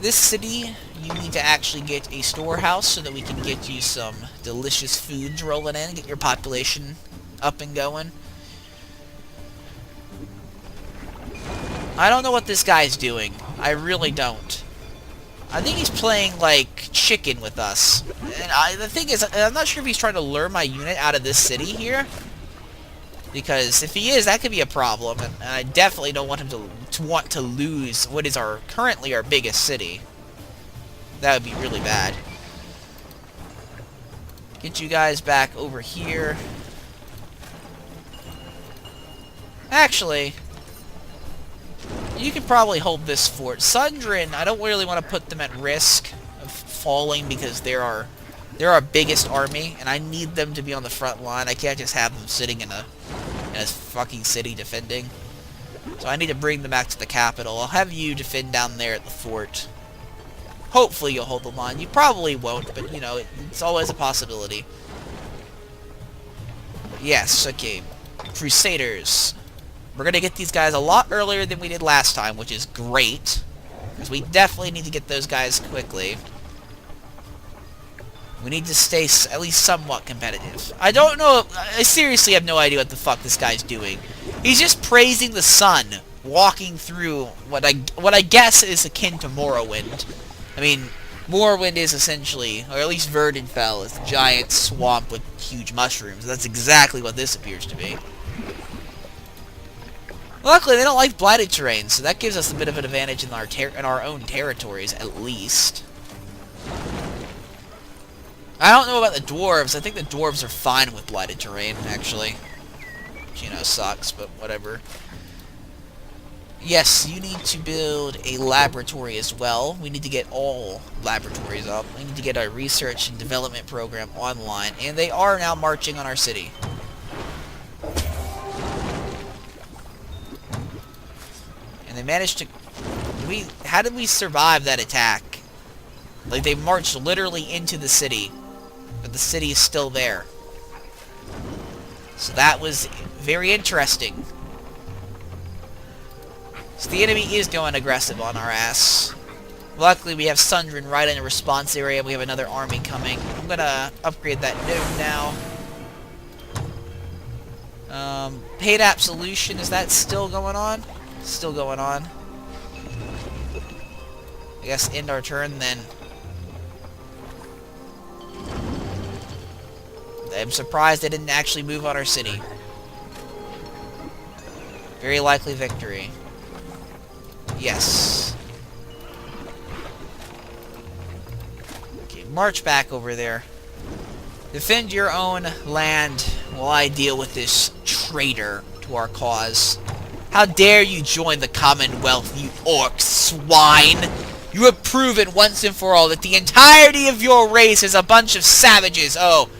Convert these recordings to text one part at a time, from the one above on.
This city, you need to actually get a storehouse so that we can get you some delicious foods rolling in, get your population up and going. I don't know what this guy's doing. I really don't. I think he's playing, like, chicken with us. And the thing is, I'm not sure if he's trying to lure my unit out of this city here. Because if he is, that could be a problem. And I definitely don't want him to want to lose what is currently our biggest city. That would be really bad. Get you guys back over here. Actually, you can probably hold this fort. Sundrin, I don't really want to put them at risk of falling because they're our biggest army, and I need them to be on the front line. I can't just have them sitting in a fucking city defending. So I need to bring them back to the capital. I'll have you defend down there at the fort. Hopefully you'll hold the line. You probably won't, but, you know, it's always a possibility. Yes, okay. Crusaders. We're going to get these guys a lot earlier than we did last time, which is great. Because we definitely need to get those guys quickly. We need to stay at least somewhat competitive. I don't know. I seriously have no idea what the fuck this guy's doing. He's just praising the sun, walking through what I guess is akin to Morrowind. I mean, Morrowind is essentially, or at least Verdenfell, is a giant swamp with huge mushrooms. That's exactly what this appears to be. Luckily, they don't like blighted terrain, so that gives us a bit of an advantage in our own territories, at least. I don't know about the dwarves. I think the dwarves are fine with blighted terrain, actually. Which, you know, sucks, but whatever. Yes, you need to build a laboratory as well. We need to get all laboratories up. We need to get our research and development program online, and they are now marching on our city. And they managed to... How did we survive that attack? Like, they marched literally into the city, but the city is still there. So that was very interesting. So the enemy is going aggressive on our ass. Luckily, we have Sundrin right in the response area. We have another army coming. I'm going to upgrade that node now. Paid Absolution, is that still going on? Still going on. I guess end our turn then. I'm surprised they didn't actually move on our city. Very likely victory. Yes. Okay, march back over there. Defend your own land while I deal with this traitor to our cause. How dare you join the Commonwealth, you orc swine! You have proven once and for all that the entirety of your race is a bunch of savages. Oh,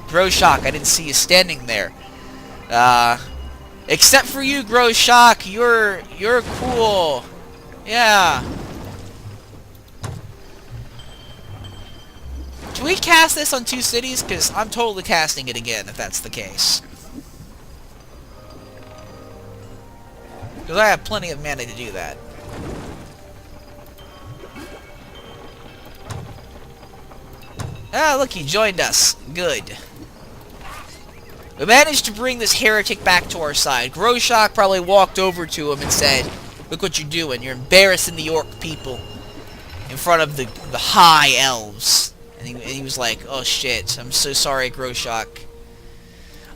Groshok, I didn't see you standing there. Except for you, Groshok, you're cool. Yeah. Can we cast this on 2 cities? Because I'm totally casting it again, if that's the case. Because I have plenty of mana to do that. Ah, look, he joined us. Good. We managed to bring this heretic back to our side. Groshok probably walked over to him and said, "Look what you're doing. You're embarrassing the orc people in front of the high elves." And he was like, "Oh shit, I'm so sorry, Groshok.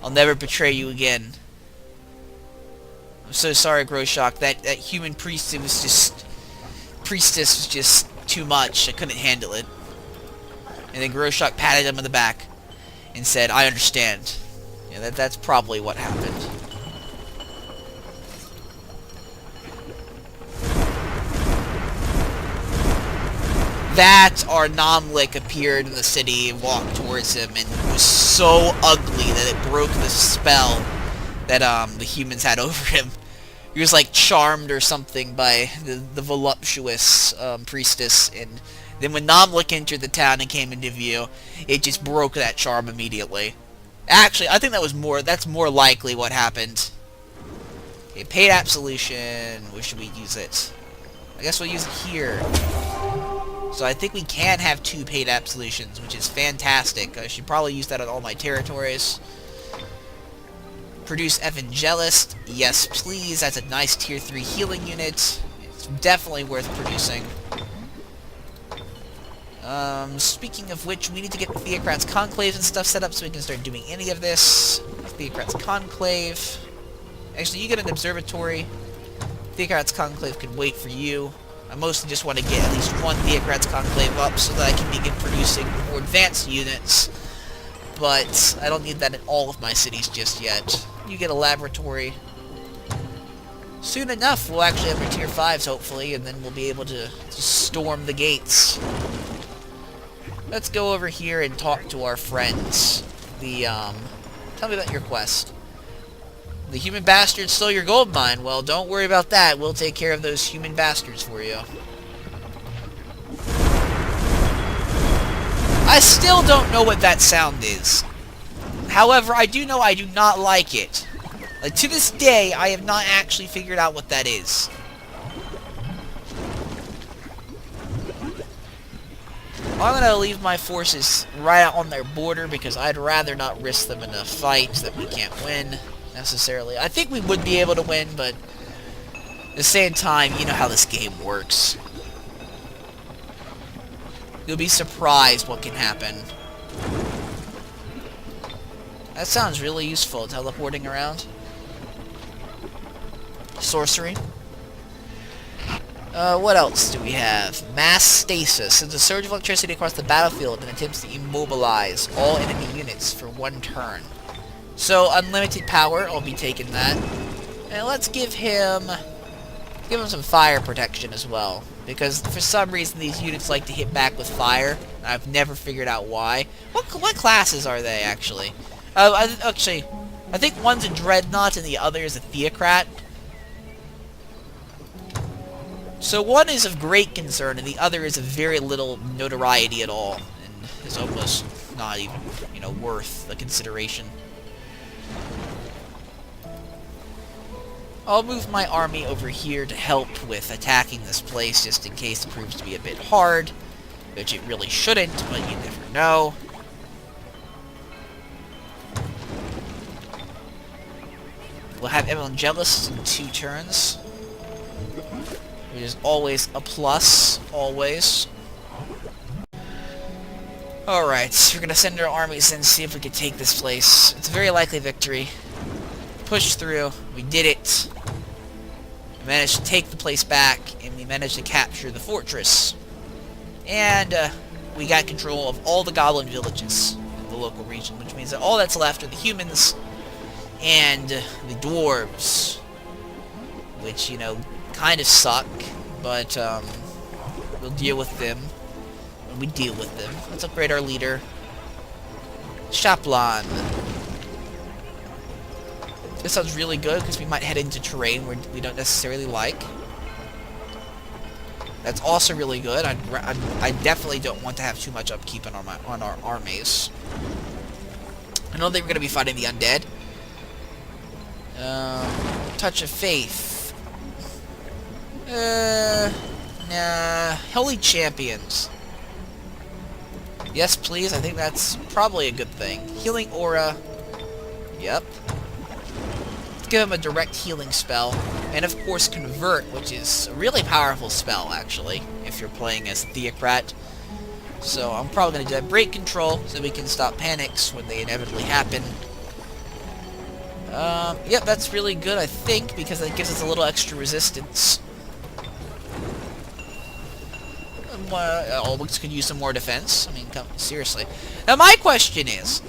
I'll never betray you again. I'm so sorry, Groshok. That human priestess was just too much. I couldn't handle it." And then Groshok patted him on the back and said, "I understand." Yeah, that's probably what happened. That our Namlik appeared in the city and walked towards him, and it was so ugly that it broke the spell that the humans had over him. He was like charmed or something by the voluptuous priestess, and then when Namlik entered the town and came into view, it just broke that charm immediately. Actually, I think that's more likely what happened. Okay, paid absolution. Where should we use it? I guess we'll use it here. So I think we can have 2 paid absolutions, which is fantastic. I should probably use that on all my territories. Produce Evangelist. Yes, please. That's a nice tier 3 healing unit. It's definitely worth producing. Speaking of which, we need to get the Theocrats Conclave and stuff set up so we can start doing any of this. Theocrats Conclave. Actually, you get an observatory. Theocrats Conclave can wait for you. I mostly just want to get at least 1 Theocrats Conclave up so that I can begin producing more advanced units. But I don't need that in all of my cities just yet. You get a laboratory. Soon enough, we'll actually have our tier 5s, hopefully, and then we'll be able to storm the gates. Let's go over here and talk to our friends. Tell me about your quest. The human bastards stole your gold mine. Well, don't worry about that. We'll take care of those human bastards for you. I still don't know what that sound is. However, I do know I do not like it. Like, to this day, I have not actually figured out what that is. I'm going to leave my forces right out on their border because I'd rather not risk them in a fight that we can't win, necessarily. I think we would be able to win, but at the same time, you know how this game works. You'll be surprised what can happen. That sounds really useful, teleporting around. Sorcery. What else do we have? Mass stasis. Sends a surge of electricity across the battlefield and attempts to immobilize all enemy units for 1 turn. So, unlimited power, I'll be taking that. And let's give him some fire protection as well. Because for some reason these units like to hit back with fire. I've never figured out why. What classes are they, actually? I think one's a Dreadnought and the other is a Theocrat. So one is of great concern, and the other is of very little notoriety at all, and is almost not even, worth the consideration. I'll move my army over here to help with attacking this place, just in case it proves to be a bit hard, which it really shouldn't, but you never know. We'll have Evangelists in 2 turns. Which is always a plus. Always. Alright, we're gonna send our armies in and see if we can take this place. It's a very likely victory. Push through. We did it. We managed to take the place back, and we managed to capture the fortress. And we got control of all the goblin villages in the local region, which means that all that's left are the humans and the dwarves. Which, kind of suck, but we'll deal with them when we deal with them. Let's upgrade our leader. Chaplain. This sounds really good because we might head into terrain where we don't necessarily like. That's also really good. I definitely don't want to have too much upkeep on our armies. I don't think we're going to be fighting the undead. Touch of Faith. Nah. Holy Champions. Yes, please. I think that's probably a good thing. Healing Aura. Yep. Let's give him a direct healing spell. And, of course, Convert, which is a really powerful spell, actually, if you're playing as Theocrat. So, I'm probably going to do that. Break Control, so we can stop panics when they inevitably happen. Yep, that's really good, I think, because that gives us a little extra resistance. Always could use some more defense. I mean, seriously. Now, my question is,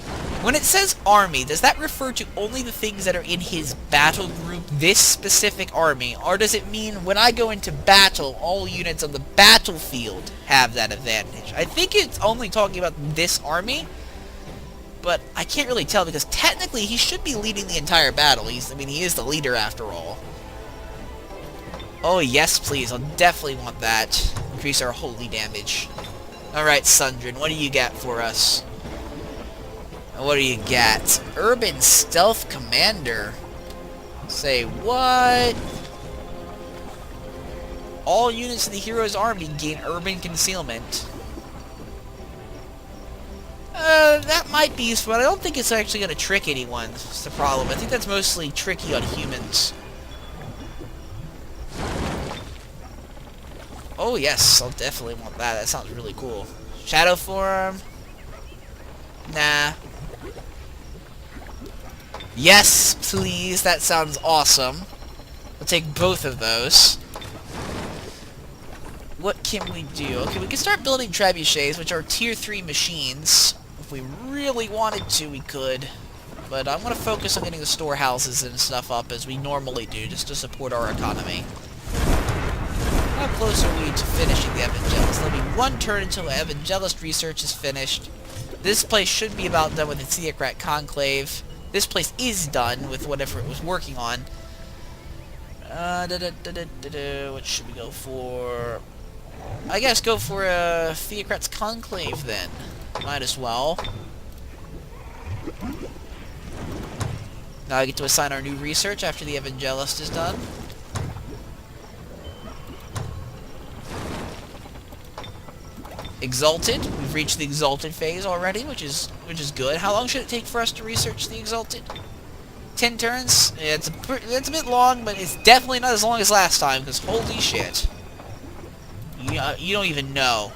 when it says army, does that refer to only the things that are in his battle group, this specific army, or does it mean when I go into battle, all units on the battlefield have that advantage? I think it's only talking about this army, but I can't really tell because technically he should be leading the entire battle. He is the leader after all. Oh, yes, please. I'll definitely want that. Increase our holy damage. Alright, Sundrin, what do you got for us? What do you got? Urban Stealth Commander. Say what? All units in the hero's army gain urban concealment. That might be useful, but I don't think it's actually going to trick anyone. That's the problem. I think that's mostly tricky on humans. Oh yes, I'll definitely want that. That sounds really cool. Shadow form? Nah. Yes, please. That sounds awesome. I'll take both of those. What can we do? Okay, we can start building trebuchets, which are tier 3 machines. If we really wanted to, we could. But I'm going to focus on getting the storehouses and stuff up as we normally do, just to support our economy. How close are we to finishing the Evangelist? There'll be one turn until the Evangelist research is finished. This place should be about done with the Theocrat Conclave. This place is done with whatever it was working on. What should we go for? I guess go for a Theocrat's Conclave then. Might as well. Now I get to assign our new research after the Evangelist is done. Exalted. We've reached the Exalted phase already, which is good. How long should it take for us to research the Exalted? 10 turns? Yeah, it's a bit long, but it's definitely not as long as last time, because holy shit. You don't even know.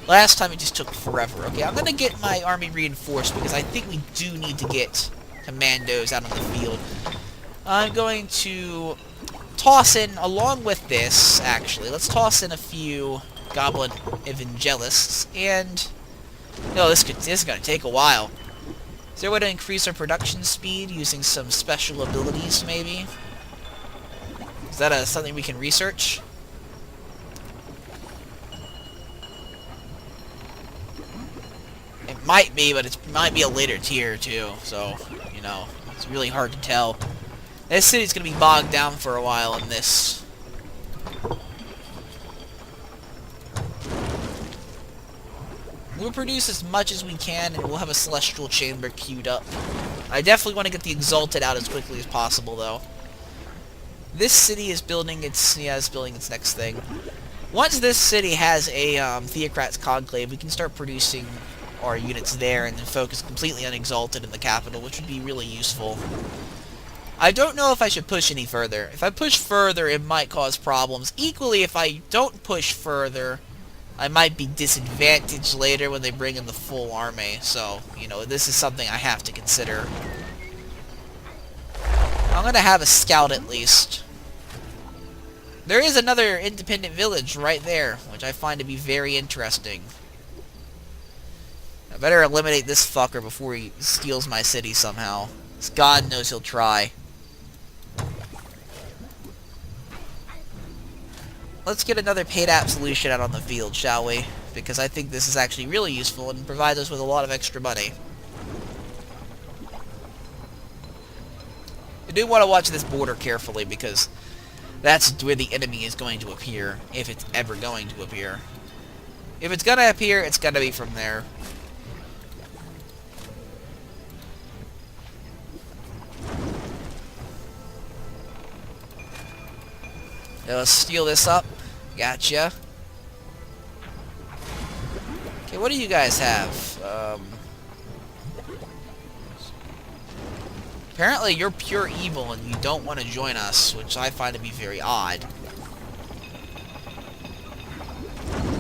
Last time it just took forever. Okay, I'm going to get my army reinforced, because I think we do need to get commandos out on the field. I'm going to toss in, along with this, actually, let's toss in a few Goblin Evangelists, and this is going to take a while. Is there a way to increase our production speed using some special abilities, maybe? Is that something we can research? It might be, but it might be a later tier, too, so, it's really hard to tell. This city's going to be bogged down for a while in this. We'll produce as much as we can, and we'll have a Celestial Chamber queued up. I definitely want to get the Exalted out as quickly as possible, though. This city is building its next thing. Once this city has a Theocrat's Conclave, we can start producing our units there and then focus completely on Exalted in the capital, which would be really useful. I don't know if I should push any further. If I push further, it might cause problems. Equally, if I don't push further, I might be disadvantaged later when they bring in the full army. So, this is something I have to consider. I'm going to have a scout at least. There is another independent village right there, which I find to be very interesting. I better eliminate this fucker before he steals my city somehow. 'Cause God knows he'll try. Let's get another paid app solution out on the field, shall we? Because I think this is actually really useful and provides us with a lot of extra money. I do want to watch this border carefully because that's where the enemy is going to appear, if it's ever going to appear. If it's going to appear, it's going to be from there. Let's steal this up. Gotcha. Okay, what do you guys have? Apparently you're pure evil and you don't want to join us, which I find to be very odd.